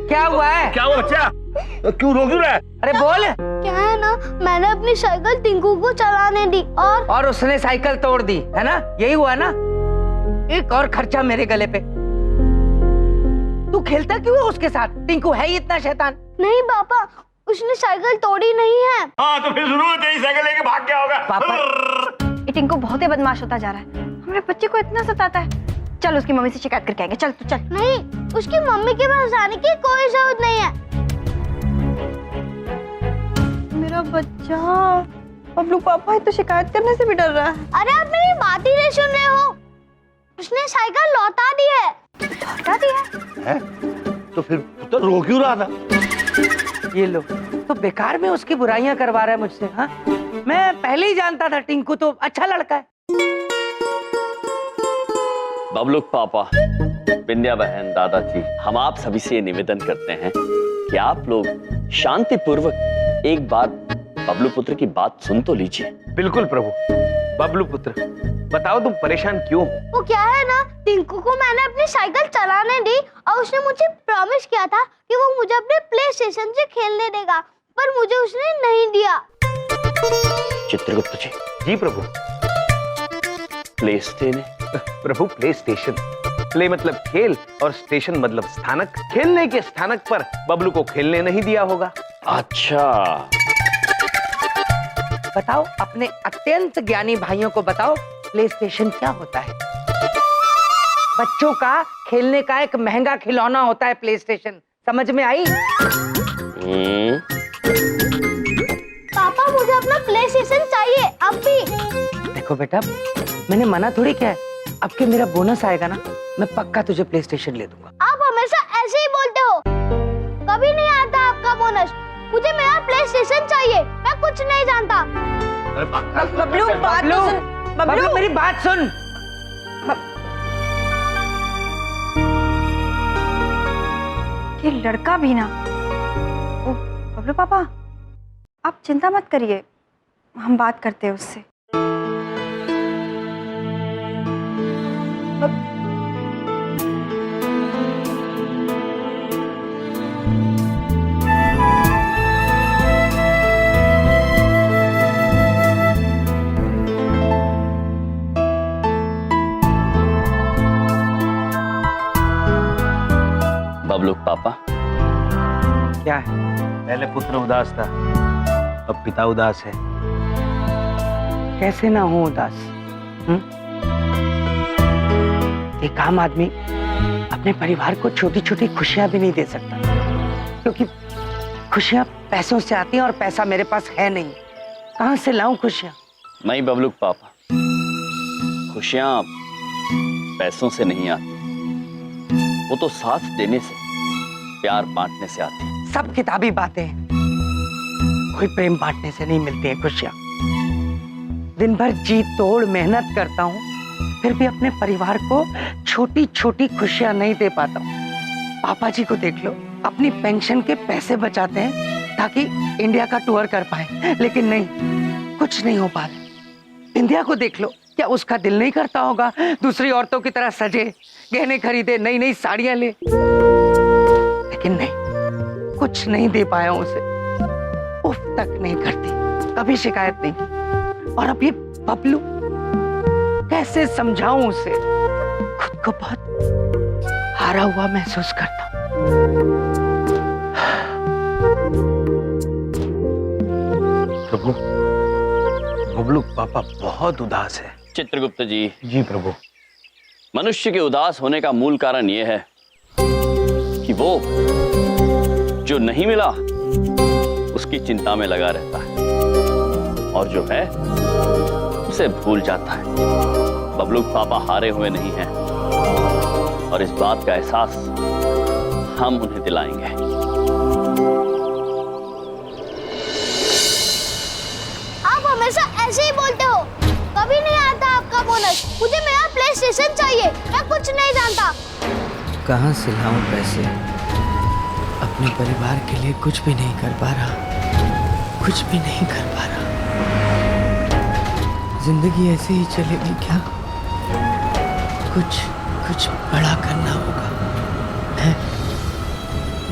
क्या हुआ है? क्या हुआ बच्चा? क्यों रो क्यों रहा है? अरे बोल। क्या है ना, मैंने अपनी साइकिल टिंकू को चलाने दी और उसने साइकिल तोड़ दी है ना, यही हुआ ना? एक और खर्चा मेरे गले पे। तू खेलता क्यों है उसके साथ? टिंकू है ही इतना शैतान। नहीं पापा, उसने साइकिल तोड़ी नहीं है। हाँ तो फिर जरूर तेरी साइकिल लेके भाग गया होगा। पापा ये टिंकू बहुत ही बदमाश होता जा रहा है, हमारे बच्चे को इतना सताता है। चल उसकी मम्मी से शिकायत करके आएंगे, चल तू चल। नहीं, उसकी मम्मी के पास जाने की कोई जरूरत नहीं है। मेरा बच्चा बबलू पापा है तो शिकायत करने से भी डर रहा है। अरे आप मेरी बात ही नहीं सुन रहे हो, उसने साइकिल लौटा दी है। लौटा दिया है? तो फिर तो रो क्यों रहा था? ये लो, तो बेकार में उसकी बुराइयां करवा रहा है मुझसे। हाँ, मैं पहले ही जानता था टिंकू तो अच्छा लड़का है। बबलू पापा, विंध्या बहन, दादाजी, हम आप सभी से निवेदन करते हैं कि आप लोग शांतिपूर्वक एक बार बबलू पुत्र की बात सुन तो लीजिए। बिल्कुल प्रभु। बबलू पुत्र, बताओ तुम परेशान क्यों हो? वो क्या है ना, टिंकू को मैंने अपनी साइकिल चलाने दी और उसने मुझे प्रॉमिस किया था कि वो मुझे अपने प्ले स्टेशन से खेलने देगा, पर मुझे उसने नहीं दिया। चित्रगुप्त जी। जी प्रभु। PlayStation? प्रभु प्ले स्टेशन, प्ले मतलब खेल और स्टेशन मतलब स्थानक। खेलने के स्थानक पर बबलू को खेलने नहीं दिया होगा। अच्छा, बताओ अपने अत्यंत ज्ञानी भाइयों को बताओ, प्ले स्टेशन क्या होता है? बच्चों का खेलने का एक महंगा खिलौना होता है प्ले स्टेशन, समझ में आई? पापा मुझे अपना प्ले स्टेशन चाहिए अब भी। देखो बेटा, मैंने मना थोड़ी किया है। अब के मेरा बोनस आएगा ना, मैं पक्का तुझे प्ले स्टेशन ले दूंगा। आप हमेशा ऐसे ही बोलते हो, कभी नहीं आता आपका बोनस। मुझे मेरा प्ले स्टेशन चाहिए, मैं कुछ नहीं जानता। बबलू बात तो सुन। बबलू मेरी बात सुन। ये लड़का भी ना। ओ, बबलू पापा आप चिंता मत करिए, हम बात करते हैं उससे। बबलू पापा। क्या है? पहले पुत्र उदास था, अब पिता उदास है। कैसे ना हो उदास? एक आम आदमी अपने परिवार को छोटी छोटी खुशियां भी नहीं दे सकता, क्योंकि खुशियां पैसों से आती हैं और पैसा मेरे पास है नहीं। कहां से लाऊं खुशियां? नहीं बबलू पापा, खुशियां पैसों से नहीं आती, वो तो साथ देने से, प्यार बांटने से आती है। सब किताबी बातें हैं, कोई प्रेम बांटने से नहीं मिलती है खुशियां। दिन भर जी तोड़ मेहनत करता हूँ, फिर भी अपने परिवार को छोटी छोटी खुशियां नहीं दे पाता हूँ। पापा जी को देख लो, अपनी पेंशन के पैसे बचाते हैं ताकि इंडिया का टूर कर पाए, लेकिन नहीं, कुछ नहीं हो पा रहा। इंडिया को देख लो, क्या उसका दिल नहीं करता होगा दूसरी औरतों की तरह सजे, गहने खरीदे, नई नई साड़ियां ले? लेकिन नहीं, कुछ नहीं दे पाया उसे। उफ तक नहीं करती, कभी शिकायत नहीं। और अब ये बबलू, कैसे समझाऊं उसे? खुद को बहुत हारा हुआ महसूस करता हूं। प्रभु, बबलू पापा बहुत उदास है। चित्रगुप्त जी। जी प्रभु। मनुष्य के उदास होने का मूल कारण यह है कि वो जो नहीं मिला उसकी चिंता में लगा रहता है, और जो है उसे भूल जाता है। बबलू पापा हारे हुए नहीं हैं, और इस बात का एहसास हम उन्हें दिलाएंगे। आप हमेशा ऐसे ही बोलते हो, कभी नहीं आता आपका बोनस। मुझे मेरा प्ले स्टेशन चाहिए, मैं कुछ नहीं जानता। कहां से लाऊं पैसे? अपने परिवार के लिए कुछ भी नहीं कर पा रहा, कुछ भी नहीं कर पा रहा। जिंदगी ऐसे ही चलेगी क्या? कुछ बड़ा करना होगा।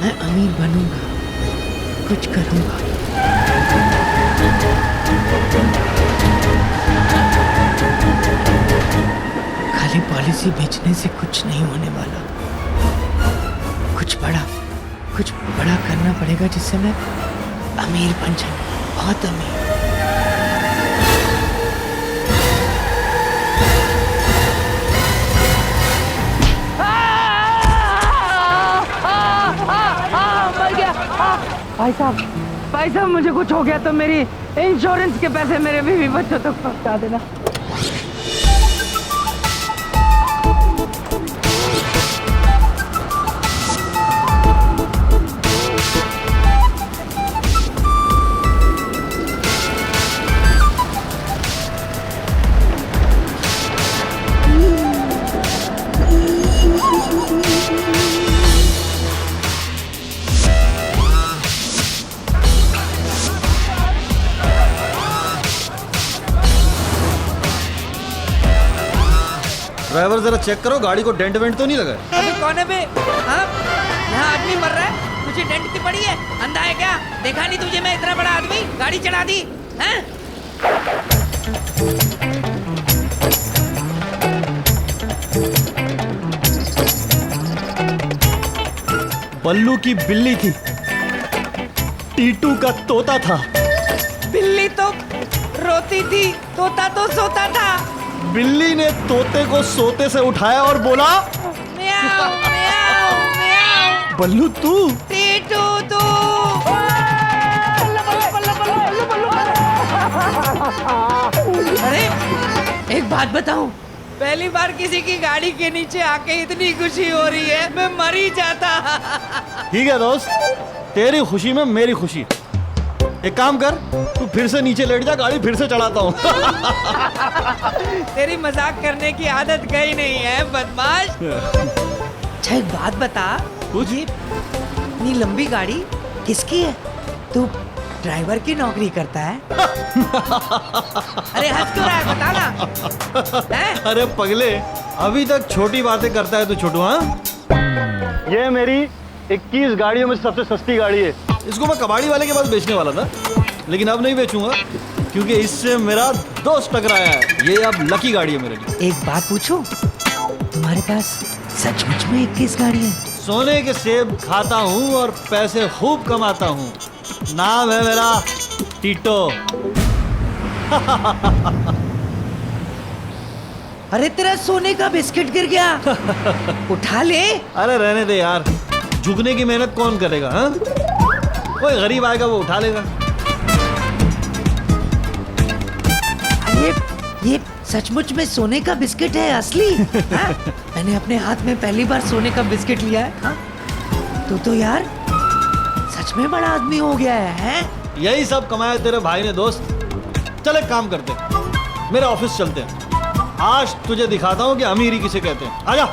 मैं अमीर बनूंगा, कुछ करूंगा। खाली पॉलिसी बेचने से कुछ नहीं होने वाला। कुछ बड़ा करना पड़ेगा जिससे मैं अमीर बन जाऊं, बहुत अमीर। भाई साहब मुझे कुछ हो गया तो मेरी इंश्योरेंस के पैसे मेरे बीवी बच्चों तक पहुंचा देना। ड्राइवर जरा चेक करो गाड़ी को डेंट वेंट तो नहीं लगा है। अबे कौन है बे? हाँ? यहाँ आदमी मर रहा है, तुझे डेंट की पड़ी है? अंधा है क्या? देखा नहीं तुझे मैं इतना बड़ा आदमी गाड़ी चढ़ा दी हैं? बल्लू की बिल्ली थी, टीटू का तोता था। बिल्ली तो रोती थी, तोता तो सोता था। बिल्ली ने तोते को सोते से उठाया और बोला, म्याऊ म्याऊ म्याऊ। बल्लू तू? टीटू तू। अरे एक बात बताऊं, पहली बार किसी की गाड़ी के नीचे आके इतनी खुशी हो रही है, मैं मर ही जाता। ठीक है दोस्त, तेरी खुशी में मेरी खुशी। एक काम कर, तू फिर से नीचे लेट जा, गाड़ी फिर से चढ़ाता हूँ। तेरी मजाक करने की आदत गई नहीं है बदमाश। अच्छा एक बात बता, कुछ? ये इतनी लंबी गाड़ी किसकी है? तू ड्राइवर की नौकरी करता है? अरे हंस क्यों रहा है, बता ना। हैं? अरे पगले, अभी तक छोटी बातें करता है तू छोटू। हाँ, ये मेरी 21 गाड़ियों में सबसे सस्ती गाड़ी है। इसको मैं कबाड़ी वाले के पास बेचने वाला था, लेकिन अब नहीं बेचूंगा क्योंकि इससे मेरा दोस्त टकराया है। ये अब लकी गाड़ी है मेरे लिए। एक बात पूछूं, तुम्हारे पास सचमुच में 21 गाड़ी है? सोने के सेब खाता हूँ और पैसे खूब कमाता हूँ। नाम है मेरा टीटो। अरे तेरा सोने का बिस्किट गिर गया, उठा ले। अरे रहने दे यार, झुकने की मेहनत कौन करेगा? हाँ, कोई गरीब आएगा वो उठा लेगा। ये सचमुच में सोने का बिस्किट है, असली? हाँ? मैंने अपने हाथ में पहली बार सोने का बिस्किट लिया है। हाँ? तो यार सच में बड़ा आदमी हो गया है। यही सब कमाया तेरे भाई ने दोस्त। चल एक काम करते हैं, मेरे ऑफिस चलते हैं। आज तुझे दिखाता हूँ कि अमीरी किसे कहते हैं। आजा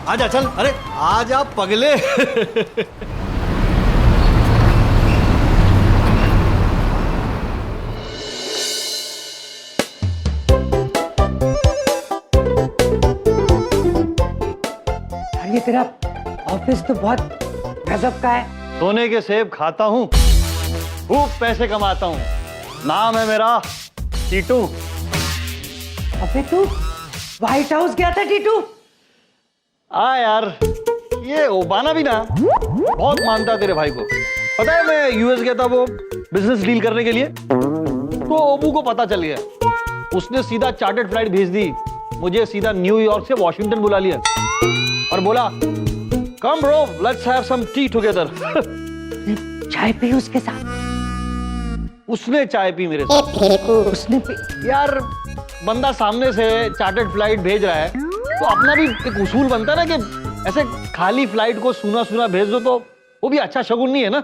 आजा, चल। अरे आजा पगले। ये तेरा ऑफिस तो बहुत गजब का है। सोने के सेब खाता हूँ, खूब पैसे कमाता हूँ। नाम है मेरा टीटू। अबे तू व्हाइट हाउस गया था टीटू? यार, ये ओबाना भी ना बहुत मानता तेरे भाई को। पता है मैं यूएस गया था वो बिजनेस डील करने के लिए, तो ओबू को पता चल गया। उसने सीधा चार्टर्ड फ्लाइट भेज दी, मुझे सीधा न्यूयॉर्क से वॉशिंगटन बुला लिया और बोला, come bro, let's have some tea together. चाय पी उसके साथ? उसने चाय पी मेरे साथ। उसने पी? यार बंदा सामने से चार्टर्ड फ्लाइट भेज रहा है तो अपना भी एक उसूल बनता है ना कि ऐसे खाली फ्लाइट को सूना सूना भेज दो तो वो भी अच्छा शगुन नहीं है ना।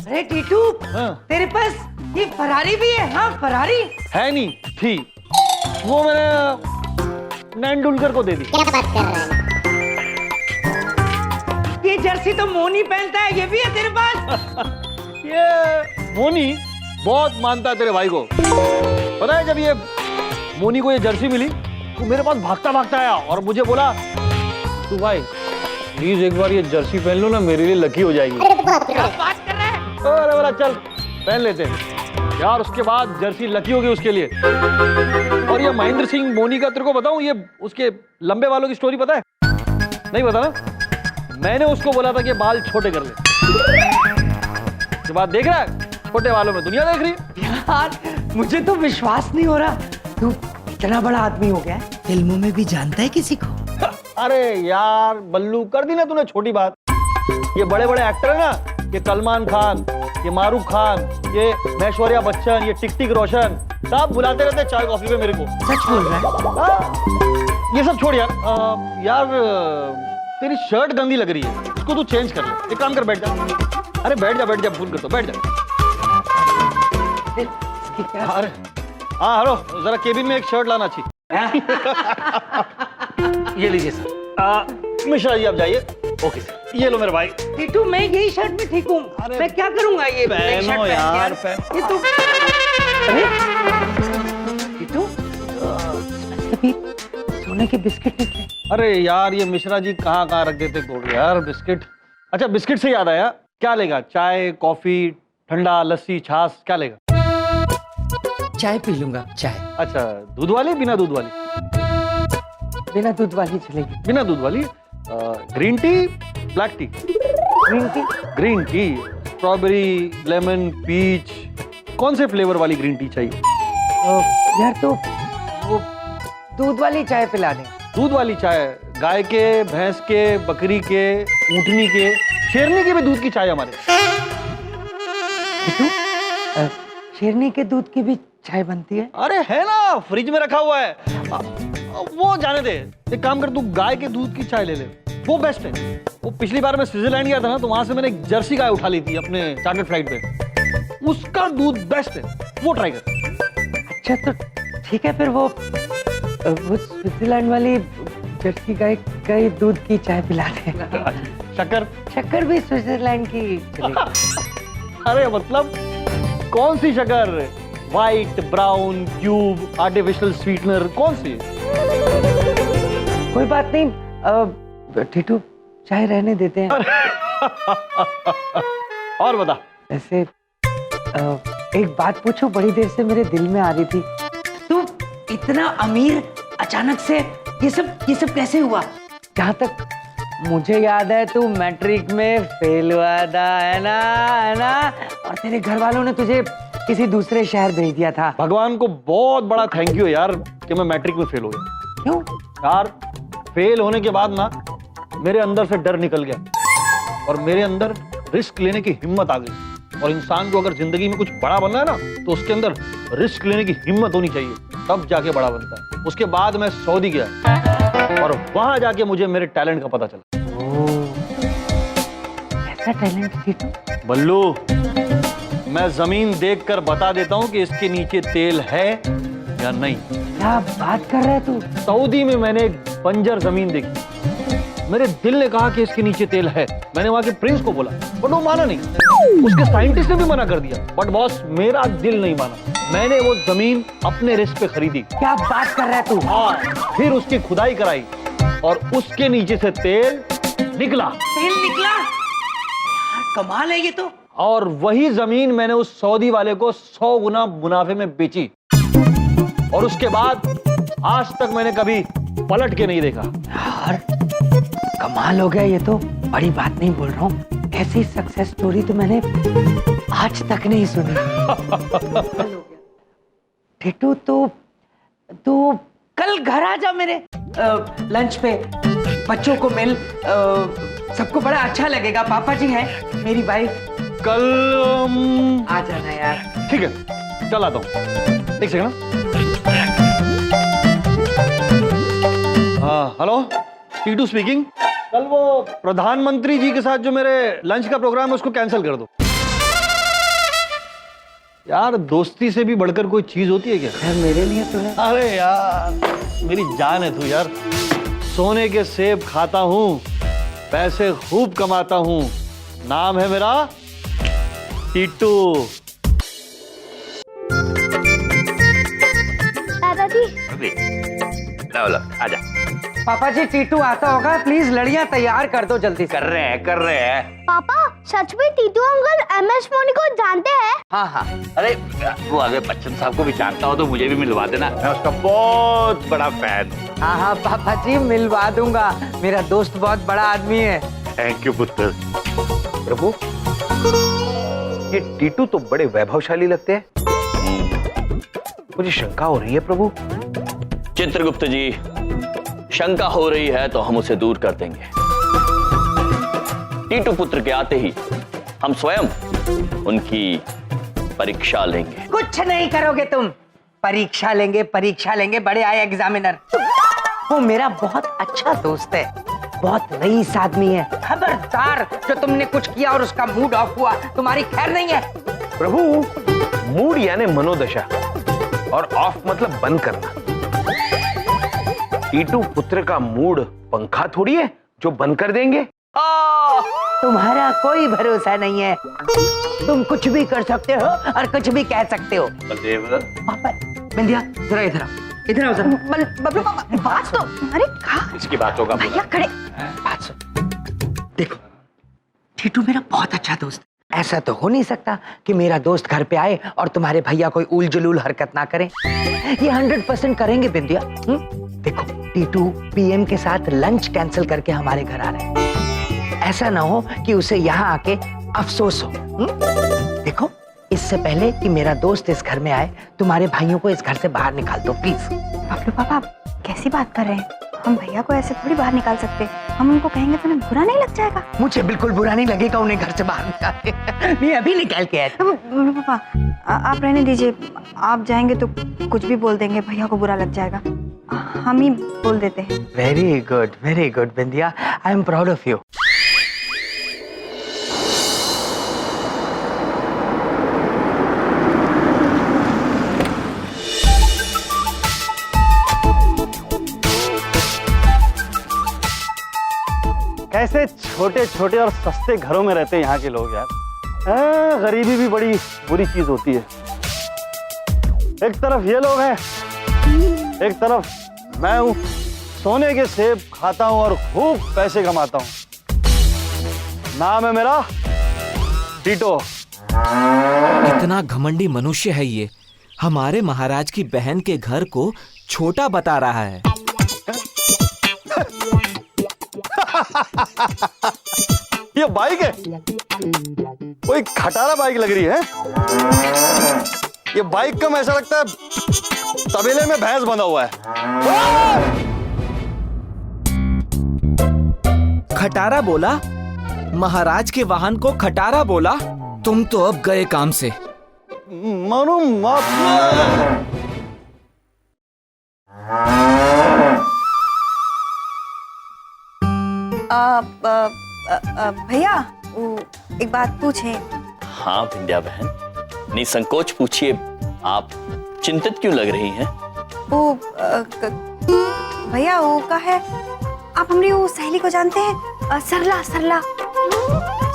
अरे टीटू, हाँ। तेरे पास ये फरारी भी है? हाँ फरारी है नहीं थी, वो मैंने नैंडुलकर को दे दी। ये जर्सी तो मोनी पहनता है, ये भी है तेरे पास? ये मोनी बहुत मानता है तेरे भाई को। पता है जब ये मोनी को ये जर्सी मिली तो मेरे पास भागता भागता आया और मुझे बोला तू भाई प्लीज एक बार ये जर्सी पहन लो ना, मेरे लिए लकी हो जाएगी। क्या बात कर रहे हैं? अरे बोला चल पहन लेते हैं यार। उसके बाद जर्सी लकी हो गई उसके लिए। और ये महेंद्र सिंह मोनी का तेरे को बताऊं, ये उसके लंबे बालों की स्टोरी पता है? नहीं पता ना? मैंने उसको बोला था कि बाल छोटे कर ले। ये बात देख रहा है, छोटे बालों में दुनिया देख रही है। यार मुझे तो विश्वास नहीं हो रहा, तू इतना बड़ा आदमी हो गया है। फिल्मों में भी जानता है किसी को? अरे यार बल्लू, कर दी ना तूने छोटी बात। ये बड़े बड़े एक्टर है ना, ये सलमान खान, ये मारूफ खान, ये ऐश्वर्या बच्चन, ये टिक टिक रोशन, सब बुलाते रहते चाय कॉफी पे मेरे को। सच बोल रहा है? हाँ, ये सब छोड़ यार। यार तेरी शर्ट गंदी लग रही है, इसको तू चेंज कर ले। एक काम कर, बैठ जा। अरे बैठ जा, फोन कर दो, बैठ जा। इसकी क्या? अरे हाँ हेलो, जरा केबिन में एक शर्ट लाना चाहिए। ये लीजिए सर। मिश्रा जी आप जाइए। ओके सर, ये लो मेरे भाई। टीटू मैं यही शर्ट में ठीक हूँ, मैं क्या करूंगा ये ब्लैक शर्ट पहनो यार, ये तो अरे टीटू अभी सोने के बिस्किट निकले। अरे यार ये मिश्रा जी कहाँ कहाँ रख देते गोड़ यार बिस्किट। अच्छा बिस्किट से याद आया, क्या लेगा? चाय, कॉफी, ठंडा, लस्सी, छाछ, क्या लेगा? चाय पी लूंगा, चाय। अच्छा दूध वाली, बिना दूध वाली? बिना दूध वाली चलेगी। बिना दूध वाली। Green tea, black tea? Green tea. Green tea, strawberry, lemon, peach, कौन से फ्लेवर वाली ग्रीन टी चाहिए? यार तो वो दूध वाली चाय पिला दे। दूध वाली चाय, गाय के, भैंस के, बकरी के, ऊँटनी के, शेरनी के भी दूध की चाय हमारे। टीटू शेरनी के दूध की भी चाय बनती है? अरे है ना, फ्रिज में रखा हुआ है। वो जाने दे, एक काम कर, तू गाय के दूध की चाय ले ले, वो बेस्ट है। वो पिछली बार मैं स्विट्जरलैंड गया था ना, तो वहां से मैंने एक जर्सी गाय उठा ली थी अपने चार्टर्ड फ्लाइट पे, उसका दूध बेस्ट है, वो ट्राई कर। अच्छा तो ठीक है फिर वो स्विट्जरलैंड वाली जर्सी गाय का दूध की चाय पिला दे। शक्कर? शक्कर भी स्विट्जरलैंड की चलेगी। अरे मतलब कौन सी शक्कर? White, brown, cube, artificial sweetener, कौन सी? कोई बात नहीं टीटू, चाय रहने देते हैं। और बता। वैसे एक बात पूछूं, बड़ी देर से मेरे दिल में आ रही थी, तू इतना अमीर अचानक से ये सब कैसे हुआ? जहाँ तक मुझे याद है तू मैट्रिक में फेल हुआ था, है ना? और तेरे घर वालों ने तुझे किसी दूसरे शहर भेज दिया था। भगवान को बहुत बड़ा थैंक यू यार कि मैं मैट्रिक में फेल हो गया। क्यों? यार फेल होने के बाद ना मेरे अंदर से डर निकल गया और मेरे अंदर रिस्क लेने की हिम्मत आ गई। और इंसान को अगर जिंदगी में कुछ बड़ा बनना है ना, तो उसके अंदर रिस्क लेने की हिम्मत होनी चाहिए, तब जाके बड़ा बनता है। उसके बाद मैं सऊदी गया और वहां जाके मुझे मेरे टैलेंट का पता चला। ऐसा टैलेंट टीटू? बल्लू, मैं जमीन देखकर बता देता हूँ कि इसके नीचे तेल है या नहीं। क्या बात कर रहा है तू? सऊदी में मैंने एक बंजर जमीन देखी, मेरे दिल ने कहा कि इसके नीचे तेल है। मैंने वहां के प्रिंस को बोला, बट वो माना नहीं। उसके साइंटिस्ट ने भी मना कर दिया, बट बॉस मेरा दिल नहीं माना। मैंने वो जमीन अपने रिस्क पे खरीदी। क्या बात कर रहा है तू? हाँ, फिर उसकी खुदाई कराई और उसके नीचे से तेल निकला। तेल निकला? कमाल है ये तो। और वही जमीन मैंने उस सऊदी वाले को 100 गुना मुनाफे में बेची। और उसके बाद आज तक मैंने कभी पलट के नहीं देखा। यार कमाल हो गया ये तो, बड़ी बात नहीं बोल रहा हूँ, ऐसी सक्सेस स्टोरी तो मैंने आज तक नहीं सुनी। टिटू तो कल घर आ जा मेरे लंच पे, बच्चों को मिल, सबको बड़ा अच्छा लगेगा। पापा जी हैं, मेरी वाइफ। कल आ जाना यार। ठीक है, कल आता हूँ। एक सेकंड। Hello, Titu speaking. कल वो प्रधानमंत्री जी के साथ जो मेरे लंच का प्रोग्राम है उसको कैंसिल कर दो। यार दोस्ती से भी बढ़कर कोई चीज होती है क्या? मेरे लिए तो है। अरे यार मेरी जान है तू यार। सोने के सेब खाता हूँ, पैसे खूब कमाता हूँ, नाम है मेरा टीटू। पापा जी। अभी लो लो आजा। पापा जी टीटू आता होगा, प्लीज लड़ियां तैयार कर दो जल्दी से। कर रहे हैं। पापा सच में टीटू अंकल MS धोनी को जानते हैं? हाँ हाँ, अरे वो अगर बच्चन साहब को भी जानता हो तो मुझे भी मिलवा देना, मैं उसका बहुत बड़ा फैन हूँ। हाँ हाँ पापा जी मिलवा दूंगा, मेरा दोस्त बहुत बड़ा आदमी है। थैंक यू पुत्र। प्रभु, ये टीटू तो बड़े वैभवशाली लगते हैं। मुझे शंका हो रही है प्रभु। चित्रगुप्त जी, शंका हो रही है तो हम उसे दूर कर देंगे। टीटू पुत्र के आते ही हम स्वयं उनकी परीक्षा लेंगे। कुछ नहीं करोगे तुम, परीक्षा लेंगे बड़े आए एग्जामिनर। वो मेरा बहुत अच्छा दोस्त है, बहुत रईस आदमी है। खबरदार, जो तुमने कुछ किया और उसका मूड ऑफ हुआ, तुम्हारी खैर नहीं है। प्रभु, मूड यानी मनोदशा, और ऑफ मतलब बंद करना। टीटू पुत्र का मूड पंखा थोड़ी है जो बंद कर देंगे। तुम्हारा कोई भरोसा नहीं है, तुम कुछ भी कर सकते हो और कुछ भी कह सकते हो। बलदेव, पापा, बिंदिया जरा इधर आओ, इधर आओ जरा। बबलू पापा, बात तो। अरे कहा इसकी बात होगा भैया खड़े। बात सुन, देखो टीटू मेरा बहुत अच्छा दोस्त है। ऐसा तो हो नहीं सकता कि मेरा दोस्त घर पे आए और तुम्हारे भैया कोई उल जुलूल हरकत ना करें। ये 100% करेंगे बिंदिया। देखो टीटू PM के साथ लंच कैंसिल करके हमारे घर आ रहे हैं। ऐसा ना हो कि उसे यहाँ आके अफसोस हो। देखो, इससे पहले कि मेरा दोस्त इस घर में आए, तुम्हारे भाइयों को इस घर से बाहर निकाल दो प्लीज। बबलू पापा, कैसी बात कर रहे हैं? हम भैया को ऐसे थोड़ी बाहर निकाल सकते। हम उनको कहेंगे तो उन्हें बुरा नहीं लग जाएगा? मुझे बिल्कुल बुरा नहीं लगेगा उन्हें घर से बाहर निकाल के। मैं अभी निकाल के आया था। बबलू पापा, आप रहने दीजिए। आप जाएंगे तो कुछ भी बोल देंगे, भैया को बुरा लग जाएगा। हम ही बोल देते हैं। Very good Bindiya, I am proud of you. कैसे छोटे छोटे और सस्ते घरों में रहते हैं यहाँ के लोग यार। गरीबी भी बड़ी बुरी चीज होती है। एक तरफ ये लोग हैं, एक तरफ मैं हूँ, सोने के सेब खाता हूँ और खूब पैसे कमाता हूँ। नाम है मेरा टीटो। इतना घमंडी मनुष्य है ये, हमारे महाराज की बहन के घर को छोटा बता रहा है। ये बाइक है, कोई खटारा बाइक लग रही है। ये बाइक कम ऐसा लगता है तबेले में भैंस बंधा हुआ है। खटारा बोला? महाराज के वाहन को खटारा बोला? तुम तो अब गए काम से। मानो भैया, एक बात पूछे? हाँ विंध्या बहन, निसंकोच पूछिए। आप चिंतित क्यों लग रही हैं? वो भैया, वो का है, आप हमारी वो सहेली को जानते हैं? सरला।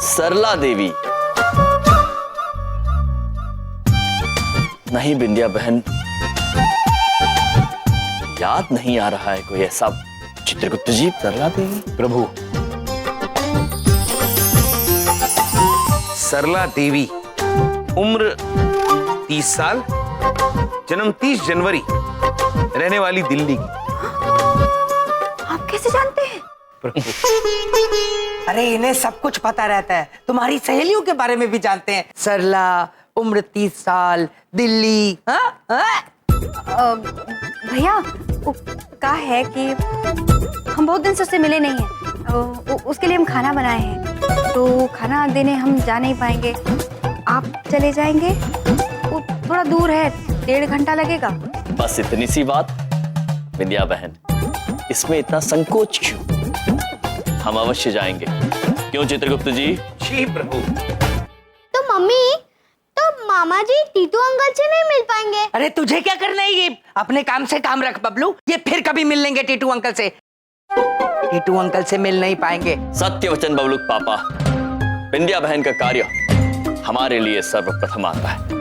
सरला देवी? नहीं विंध्या बहन, याद नहीं आ रहा है कोई ऐसा। चित्रगुप्त जी, सरला देवी? प्रभु, सरला देवी, उम्र 30 साल, जन्म 30 जनवरी, रहने वाली दिल्ली की। आप कैसे जानते हैं? अरे इन्हें सब कुछ पता रहता है, तुम्हारी सहेलियों के बारे में भी जानते हैं। सरला, उम्र 30 साल, दिल्ली। भैया, वो का है कि हम बहुत दिन से उससे मिले नहीं हैं। उसके लिए हम खाना बनाए हैं, तो खाना देने हम जा नहीं पाएंगे। आप चले जाएंगे? वो थोड़ा दूर है, 1.5 घंटा लगेगा। बस इतनी सी बात? विंध्या बहन, इसमें इतना संकोच क्यों? हम अवश्य जाएंगे। क्यों चित्रगुप्त जी? जी प्रभु। तो मम्मी, तो मामा जी टीटू अंकल से नहीं मिल पाएंगे? अरे तुझे क्या करना है, ये अपने काम से काम रख बबलू। ये फिर कभी मिल लेंगे टीटू अंकल से। टीटू अंकल से मिल नहीं पाएंगे। सत्य वचन बबलूक पापा, विंध्या बहन का कार्य हमारे लिए सर्वप्रथम आता है।